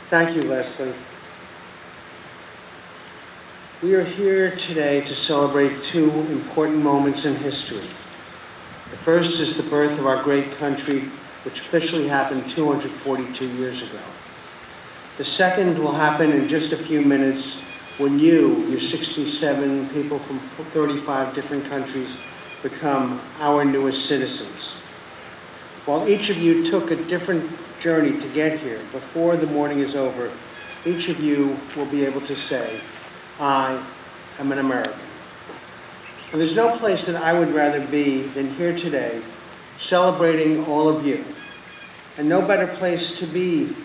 Thank you, Leslie. We are here today to celebrate two important moments in history. The first is the birth of our great country, which officially happened 242 years ago. The second will happen in just a few minutes when your 67 people from 35 different countries, become our newest citizens. While each of you took a different journey to get here, before the morning is over, each of you will be able to say, I am an American. And there's no place that I would rather be than here today, celebrating all of you. And no better place to be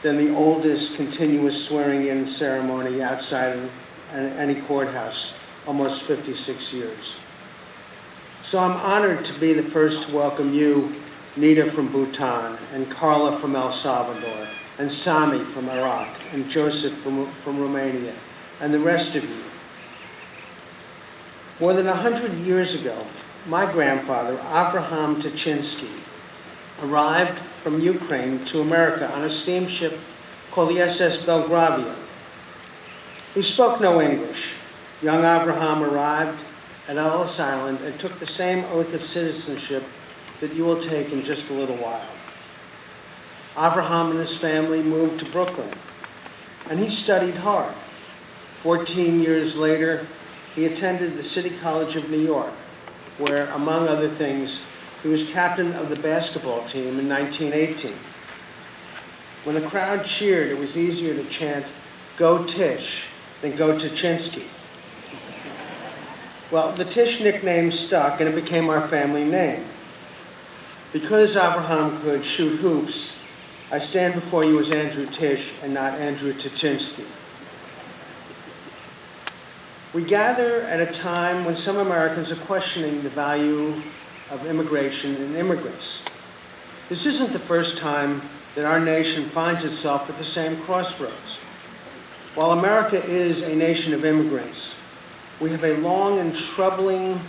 than the oldest continuous swearing-in ceremony outside of any courthouse, almost 56 years. So I'm honored to be the first to welcome you, Nita from Bhutan, and Carla from El Salvador, and Sami from Iraq, and Joseph from Romania, and the rest of you. More than 100 years ago, my grandfather, Abraham Tuchinski, arrived from Ukraine to America on a steamship called the SS Belgravia. He spoke no English. Young Abraham arrived at Ellis Island and took the same oath of citizenship that you will take in just a little while. Abraham and his family moved to Brooklyn, and he studied hard. 14 years later, he attended the City College of New York, where, among other things, he was captain of the basketball team in 1918. When the crowd cheered, it was easier to chant, "Go Tisch," than "Go Tuchinski." Well, the Tisch nickname stuck, and it became our family name. Because Abraham could shoot hoops, I stand before you as Andrew Tisch and not Andrew Tuchinski. We gather at a time when some Americans are questioning the value of immigration and immigrants. This isn't the first time that our nation finds itself at the same crossroads. While America is a nation of immigrants, we have a long and troubling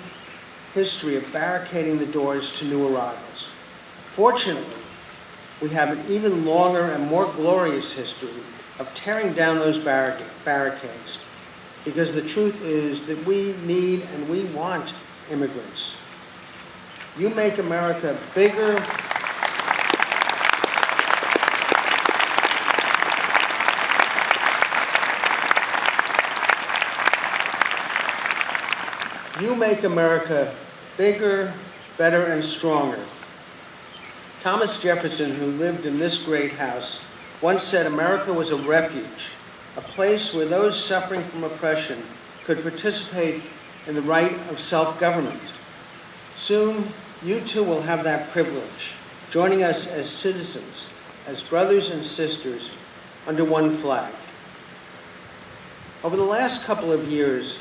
history of barricading the doors to new arrivals. Fortunately, we have an even longer and more glorious history of tearing down those barricades, because the truth is that we need and we want immigrants. You make America bigger. You make America bigger, better, and stronger. Thomas Jefferson, who lived in this great house, once said America was a refuge, a place where those suffering from oppression could participate in the right of self-government. Soon, you too will have that privilege, joining us as citizens, as brothers and sisters, under one flag. Over the last couple of years,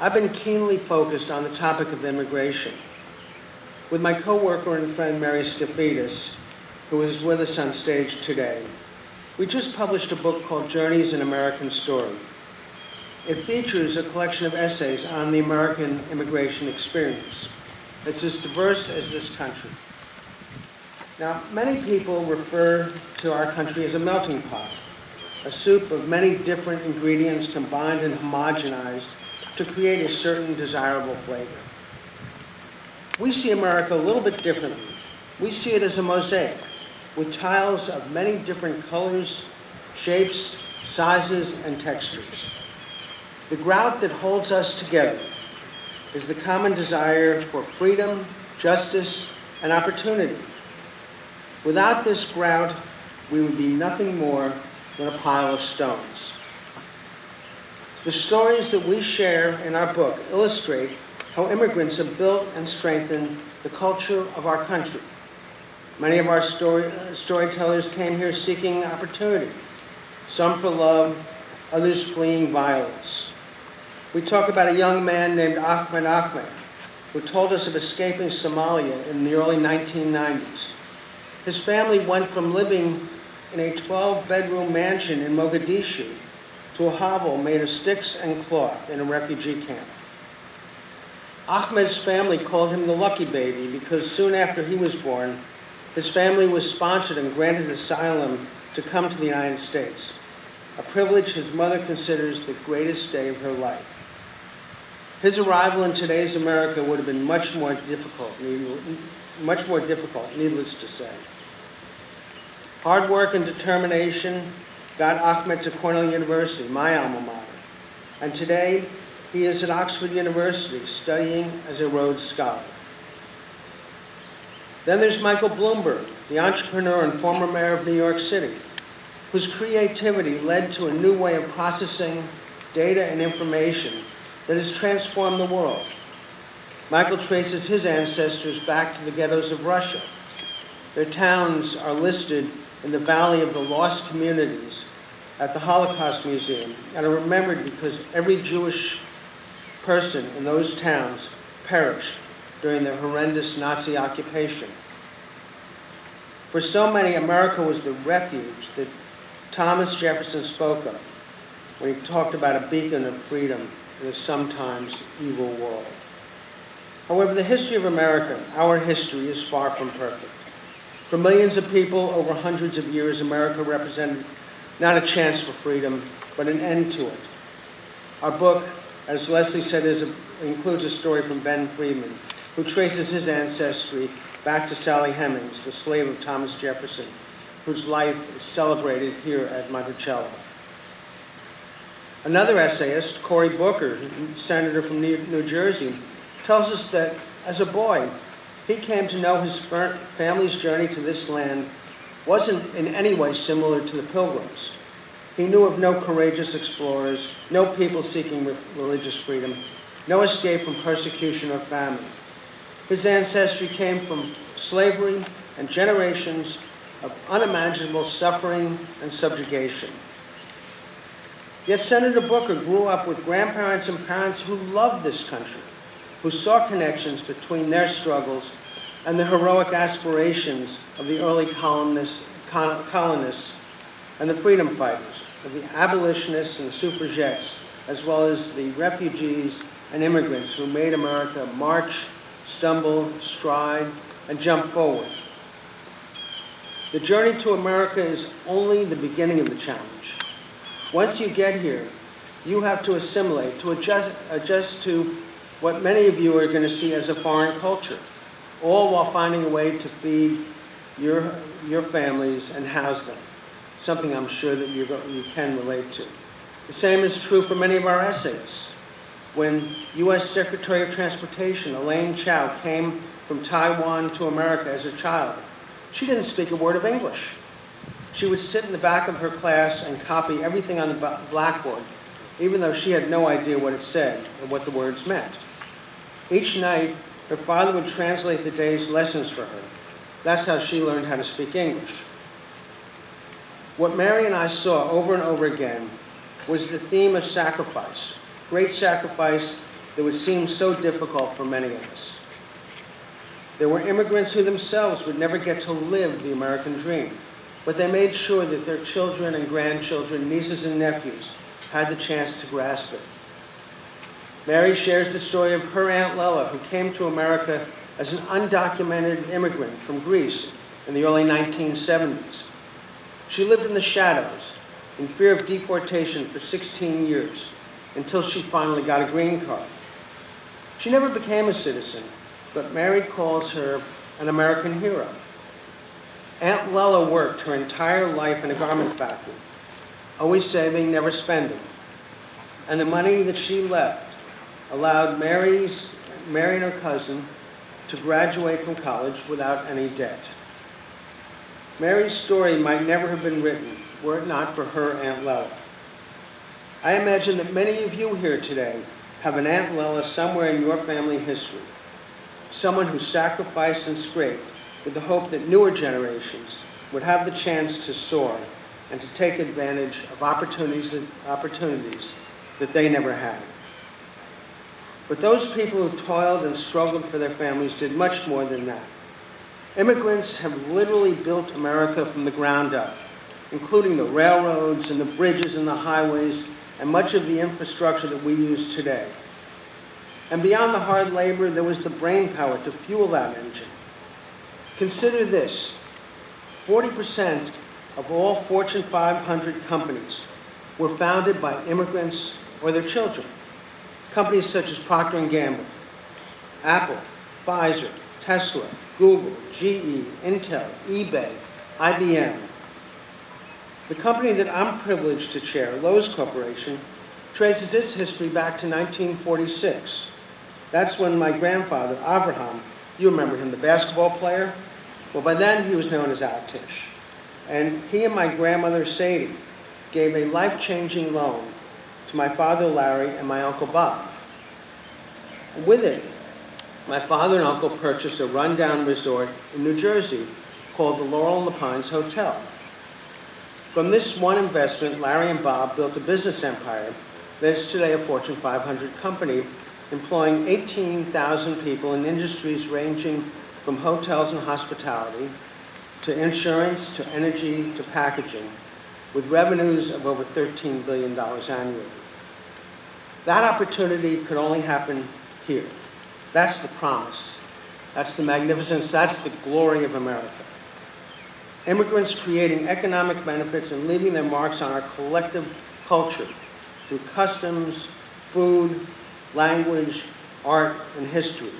I've been keenly focused on the topic of immigration. With my co-worker and friend Mary Skafidas, who is with us on stage today, we just published a book called Journeys: An American Story. It features a collection of essays on the American immigration experience. It's as diverse as this country. Now, many people refer to our country as a melting pot, a soup of many different ingredients combined and homogenized to create a certain desirable flavor. We see America a little bit differently. We see it as a mosaic with tiles of many different colors, shapes, sizes, and textures. The grout that holds us together is the common desire for freedom, justice, and opportunity. Without this grout, we would be nothing more than a pile of stones. The stories that we share in our book illustrate how immigrants have built and strengthened the culture of our country. Many of our storytellers came here seeking opportunity, some for love, others fleeing violence. We talk about a young man named Ahmed, who told us of escaping Somalia in the early 1990s. His family went from living in a 12-bedroom mansion in Mogadishu to a hovel made of sticks and cloth in a refugee camp. Ahmed's family called him the lucky baby because soon after he was born, his family was sponsored and granted asylum to come to the United States, a privilege his mother considers the greatest day of her life. His arrival in today's America would have been much more difficult, needless to say. Hard work and determination got Ahmed to Cornell University, my alma mater, and today he is at Oxford University studying as a Rhodes Scholar. Then there's Michael Bloomberg, the entrepreneur and former mayor of New York City, whose creativity led to a new way of processing data and information that has transformed the world. Michael traces his ancestors back to the ghettos of Russia. Their towns are listed in the Valley of the Lost Communities at the Holocaust Museum and are remembered because every Jewish person in those towns perished during the horrendous Nazi occupation. For so many, America was the refuge that Thomas Jefferson spoke of when he talked about a beacon of freedom in a sometimes evil world. However, the history of America, our history, is far from perfect. For millions of people over hundreds of years, America represented not a chance for freedom, but an end to it. Our book, as Leslie said, includes a story from Ben Friedman, who traces his ancestry back to Sally Hemings, the slave of Thomas Jefferson, whose life is celebrated here at Monticello. Another essayist, Cory Booker, senator from New Jersey, tells us that as a boy, he came to know his family's journey to this land wasn't in any way similar to the Pilgrims. He knew of no courageous explorers, no people seeking religious freedom, no escape from persecution or famine. His ancestry came from slavery and generations of unimaginable suffering and subjugation. Yet Senator Booker grew up with grandparents and parents who loved this country, who saw connections between their struggles and the heroic aspirations of the early colonists and the freedom fighters, of the abolitionists and suffragettes, as well as the refugees and immigrants who made America march, stumble, stride, and jump forward. The journey to America is only the beginning of the challenge. Once you get here, you have to assimilate, to adjust to what many of you are going to see as a foreign culture, all while finding a way to feed your families and house them, something I'm sure that you can relate to. The same is true for many of our essayists. When U.S. Secretary of Transportation Elaine Chao came from Taiwan to America as a child, she didn't speak a word of English. She would sit in the back of her class and copy everything on the blackboard, even though she had no idea what it said or what the words meant. Each night, her father would translate the day's lessons for her. That's how she learned how to speak English. What Mary and I saw over and over again was the theme of sacrifice, great sacrifice that would seem so difficult for many of us. There were immigrants who themselves would never get to live the American dream, but they made sure that their children and grandchildren, nieces and nephews, had the chance to grasp it. Mary shares the story of her Aunt Lella, who came to America as an undocumented immigrant from Greece in the early 1970s. She lived in the shadows, in fear of deportation for 16 years, until she finally got a green card. She never became a citizen, but Mary calls her an American hero. Aunt Lella worked her entire life in a garment factory, always saving, never spending. And the money that she left allowed Mary and her cousin to graduate from college without any debt. Mary's story might never have been written were it not for her Aunt Lella. I imagine that many of you here today have an Aunt Lella somewhere in your family history, someone who sacrificed and scraped with the hope that newer generations would have the chance to soar and to take advantage of opportunities that they never had. But those people who toiled and struggled for their families did much more than that. Immigrants have literally built America from the ground up, including the railroads and the bridges and the highways and much of the infrastructure that we use today. And beyond the hard labor, there was the brain power to fuel that engine. Consider this: 40% of all Fortune 500 companies were founded by immigrants or their children. Companies such as Procter & Gamble, Apple, Pfizer, Tesla, Google, GE, Intel, eBay, IBM. The company that I'm privileged to chair, Loews Corporation, traces its history back to 1946. That's when my grandfather, Abraham, you remember him, the basketball player? Well, by then he was known as Tisch. And he and my grandmother, Sadie, gave a life-changing loan to my father, Larry, and my uncle, Bob. With it, my father and uncle purchased a rundown resort in New Jersey called the Laurel and the Pines Hotel. From this one investment, Larry and Bob built a business empire that is today a Fortune 500 company, employing 18,000 people in industries ranging from hotels and hospitality to insurance, to energy, to packaging, with revenues of over $13 billion annually. That opportunity could only happen here. That's the promise. That's the magnificence. That's the glory of America. Immigrants creating economic benefits and leaving their marks on our collective culture through customs, food, language, art, and history.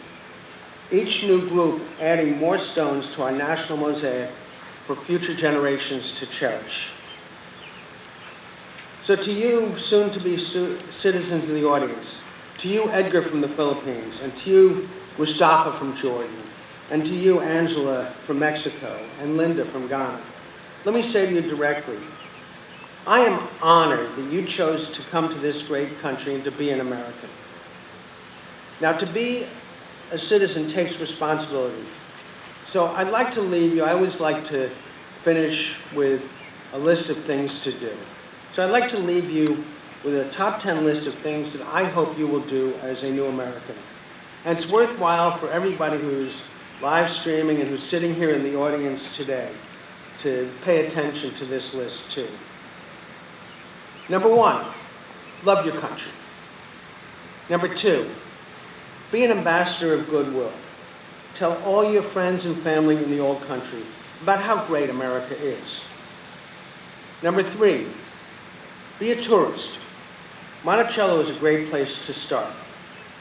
Each new group adding more stones to our national mosaic for future generations to cherish. So to you, soon-to-be citizens in the audience, to you, Edgar from the Philippines, and to you, Mustafa from Jordan, and to you, Angela from Mexico, and Linda from Ghana, let me say to you directly, I am honored that you chose to come to this great country and to be an American. Now, to be a citizen takes responsibility. So I'd like to leave you, I always like to finish with a list of things to do. So I'd like to leave you with a top 10 list of things that I hope you will do as a new American. And it's worthwhile for everybody who's live streaming and who's sitting here in the audience today to pay attention to this list too. Number 1, love your country. Number 2, be an ambassador of goodwill. Tell all your friends and family in the old country about how great America is. Number 3, be a tourist. Monticello is a great place to start,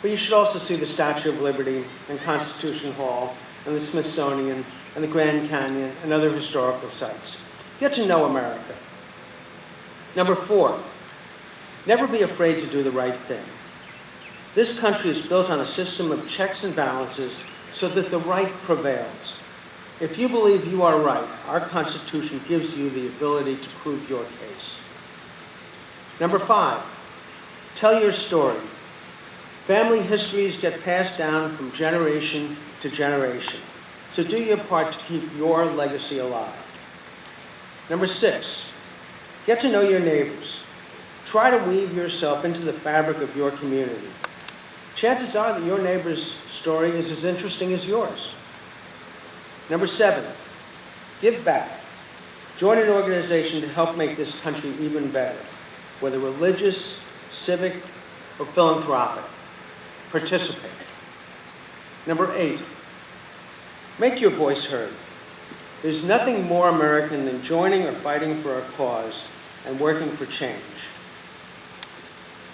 but you should also see the Statue of Liberty and Constitution Hall and the Smithsonian and the Grand Canyon and other historical sites. Get to know America. Number 4, never be afraid to do the right thing. This country is built on a system of checks and balances so that the right prevails. If you believe you are right, our Constitution gives you the ability to prove your case. Number 5, tell your story. Family histories get passed down from generation to generation, so do your part to keep your legacy alive. Number 6, get to know your neighbors. Try to weave yourself into the fabric of your community. Chances are that your neighbor's story is as interesting as yours. Number 7, give back. Join an organization to help make this country even better, whether religious, civic, or philanthropic. Participate. Number 8, make your voice heard. There's nothing more American than joining or fighting for a cause and working for change.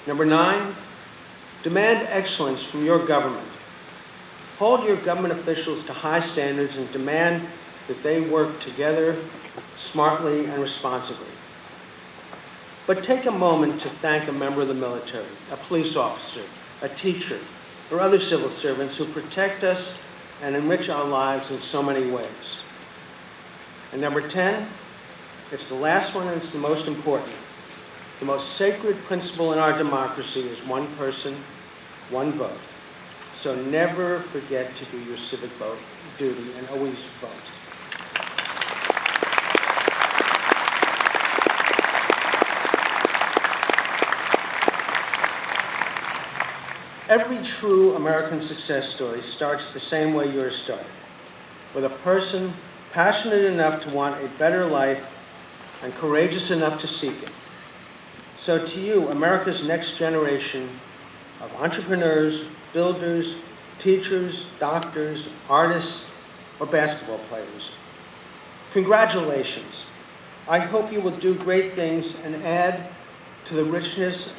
Number 9, demand excellence from your government. Hold your government officials to high standards and demand that they work together smartly and responsibly. But take a moment to thank a member of the military, a police officer, a teacher, or other civil servants who protect us and enrich our lives in so many ways. And number 10, it's the last one and it's the most important. The most sacred principle in our democracy is one person, one vote. So never forget to do your civic duty and always vote. Every true American success story starts the same way yours started, with a person passionate enough to want a better life and courageous enough to seek it. So to you, America's next generation of entrepreneurs, builders, teachers, doctors, artists, or basketball players, congratulations. I hope you will do great things and add to the richness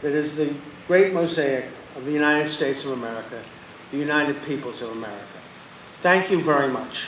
that is the great mosaic of the United States of America, the United Peoples of America. Thank you very much.